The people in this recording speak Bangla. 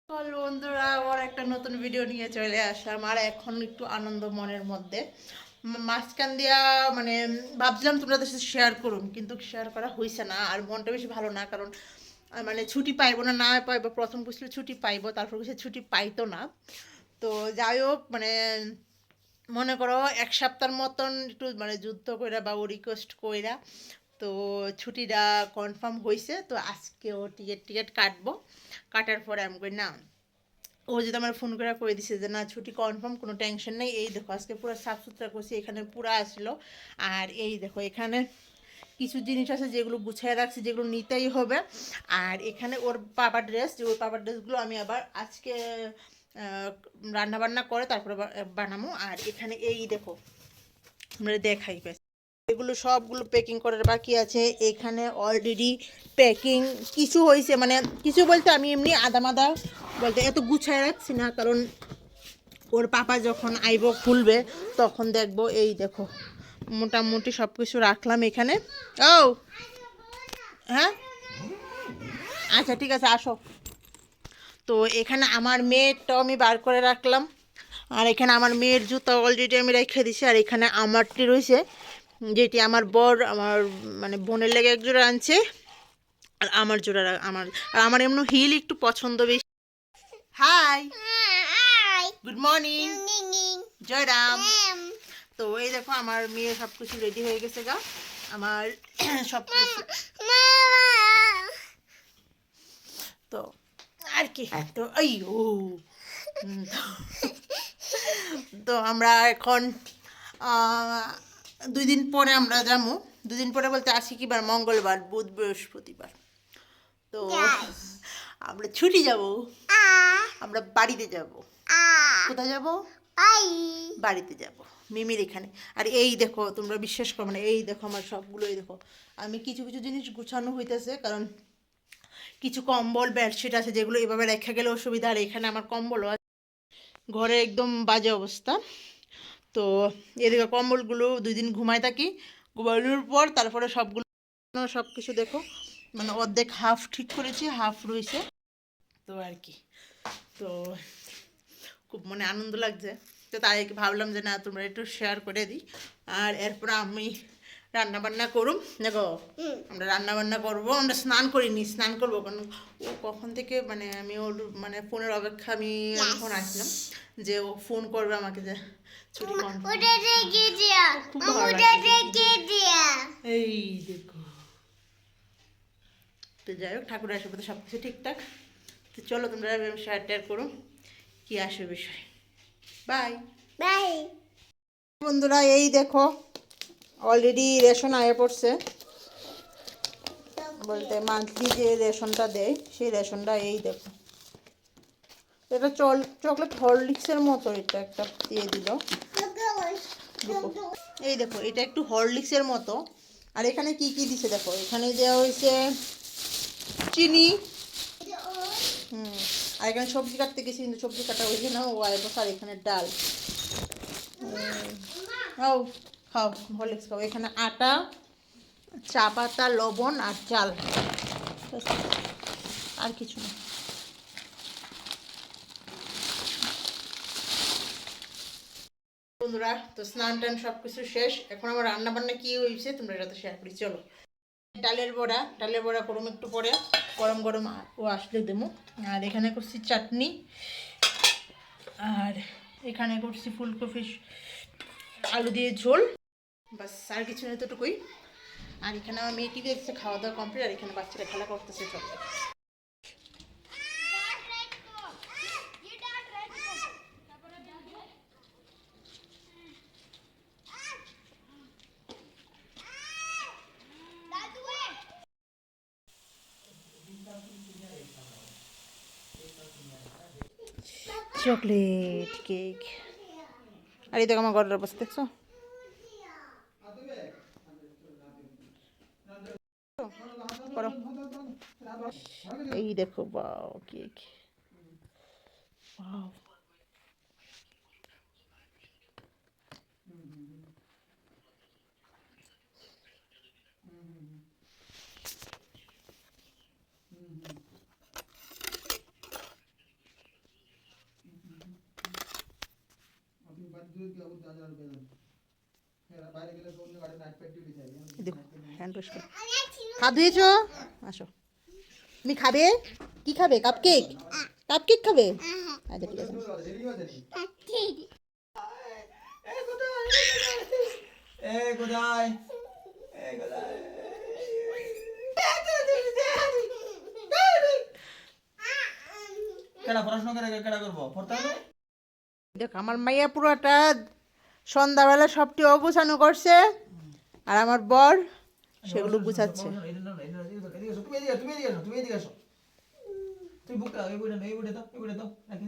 চলো বন্ধুরা, আবার একটা নতুন ভিডিও নিয়ে চলে আসলাম। আর এখন একটু আনন্দ মনের মধ্যে মাঝখান দিয়া মানে ভাবছিলাম তোমাদের সাথে শেয়ার করুন, কিন্তু শেয়ার করা হয়েছে না। আর মনটা বেশি ভালো না, কারণ মানে ছুটি পাইবো না, না পাইবো। প্রথম বুঝলে ছুটি পাইবো, তারপর কিছু ছুটি পাইতো না। তো যাই হোক, মানে মনে করো এক সপ্তাহের মতন একটু মানে যুদ্ধ কইরা বা ও রিকোয়েস্ট কইরা তো ছুটিটা কনফার্ম হয়েছে। তো আজকে ও টিকিট টিকিট কাটবো। কাটার পরে আমি কই না, ও যদি আমার ফোন করে দিছে যে না ছুটি কনফার্ম, কোনো টেনশন নেই। এই দেখো আজকে পুরো সাফ সুতরা করছি, এখানে পুরো আসলো। আর এই দেখো এখানে কিছু জিনিস আছে যেগুলো গুছিয়ে রাখছি, যেগুলো নিতেই হবে। আর এখানে ওর পাপার ড্রেস, যে ওর পাপার ড্রেসগুলো আমি আবার আজকে রান্না বান্না করে তারপরে বানাবো। আর এখানে এই দেখো আমরা দেখাই পেয়েছি, এগুলো সবগুলো প্যাকিং করার বাকি আছে। এখানে অলরেডি প্যাকিং কিছু হয়েছে, মানে কিছু বলতে আমি এমনি আদা মাদা বলতে এত গুছায় রাখছি না, কারণ ওর পাপা যখন আইব খুলবে তখন দেখবো। এই দেখো মোটামুটি সব কিছু রাখলাম এখানে। ও হ্যাঁ, আচ্ছা ঠিক আছে, আসো। তো এখানে আমার মেয়েরটাও আমি বার করে রাখলাম। আর এখানে আমার মেয়ের জুতো অলরেডি আমি রেখে দিছি। আর এখানে আমারটি রয়েছে, যেটি আমার বর আমার মানে বোনের লেগে এক জোড়া আনছে। আর আমার জোড়া আর আমার এমন হিল একটু পছন্দ বেশি। Hi, good morning, Jayram. তো এই দেখো আমার মেয়ে সব কিছু রেডি হয়ে গেছে গা। আমার সব কিছু তো আর কি, তো এই ও তো আমরা এখন 2 দিন পরে আমরা যাবো। 2 দিন পরে বলতে আসি কি বার, মঙ্গলবার, বুধ, বৃহস্পতিবার। তো আমরা ছুটি যাব, আমরা বাড়িতে যাব। কোথায় যাব? বাড়িতে যাব, মিমির এখানে। আর এই দেখো তোমরা বিশ্বাস করো, মানে এই দেখো আমার সবগুলো, এই দেখো আমি কিছু কিছু জিনিস গুছানো হইতেছে, কারণ কিছু কম্বল বেডশিট আছে যেগুলো এভাবে রেখে গেলে অসুবিধা। আর এখানে আমার কম্বলও আছে, ঘরে একদম বাজে অবস্থা। তো এদিকে কম্বলগুলো 2 দিন ঘুমায় থাকি, ঘুমানোর পর তারপরে সবগুলো সব কিছু দেখো মানে অর্ধেক হাফ ঠিক করেছি, হাফ রয়েছে। তো আর কি, তো খুব মানে আনন্দ লাগছে। তো তাই ভাবলাম যে না তোমরা একটু শেয়ার করে দিই। আর এরপর আমি রান্না বান্না করুম দেখো। আমরা রান্না বান্না করবো, আমরা স্নান করিনি, স্নান করবো। কারণ ও কখন থেকে মানে আমি ওর মানে ফোনের অপেক্ষা, আমি ফোন আসলাম যে ও ফোন করবে আমাকে যে ছুটি কনফার্ম। খুব ভালো লাগছে। এই দেখো, তো যাই হোক ঠাকুরের আশীর্বাদে সব কিছু ঠিকঠাক। তো চলো তোমরা শেয়ার টেয়ার করো কি আসবে বিষয়। বাই বাই বন্ধুরা। এই দেখো অলরেডি রেশন আয়ে পড়ছে, বলতে মান্থলি যে রেশনটা দেয় সেই রেশনটা। এই দেখো এটা চকলেট হরলিক্সের মতো, এটা একটা দিয়ে দিল। এই দেখো এটা একটু হরলিক্সের মতো। আর এখানে কি কি দিছে দেখো, এখানে দেওয়া হয়েছে চিনি। আর এখানে সবজি কাটতে গেছি কিন্তু সবজি কাটা হয়েছে না, ও আয় বসে। আর এখানে ডাল। খাও খাও, হরলিক্স খাও। এখানে আটা, চা পাতা, লবণ আর চাল, আর কিছু না। বন্ধুরা তো স্নান টান সব কিছু শেষ, এখন আমার রান্না বান্না কি হয়েছে তোমরা এটা তো শেয়ার করি। চলো ডালের বড়া করুম একটু পরে, গরম গরম ও আসলে দেবো। আর এখানে করছি চাটনি, আর এখানে করছি ফুলকপি আলু দিয়ে ঝোল, বাস আর কিছু নেই, তোটুকুই। আর এখানে আমার মেয়ে টিভি দেখছে, খাওয়া দাওয়া কমপ্লিট। আর এখানে বাচ্চারা খেলা করতেছে সব। Chocolate cake. আর এই দেখো আমার ঘরের অবস্থা দেখছো। করো, এই দেখো বাও কেক, বাও। দেখো হ্যান্ড ওয়াশ করো। হাত ধুয়েছো? আসো। তুমি খাবে? কি খাবে? কাপকেক? কাপকেক খাবে? আচ্ছা ঠিক আছে। দেখ আমার মাইয়া পুরোটা সন্ধ্যাবেলা সবটি অগুছানো করছে আর আমার বর সেগুলো গুছাচ্ছে। তুমি বুকটা এই বইটা দাও, এই বইটা দাও, রাখি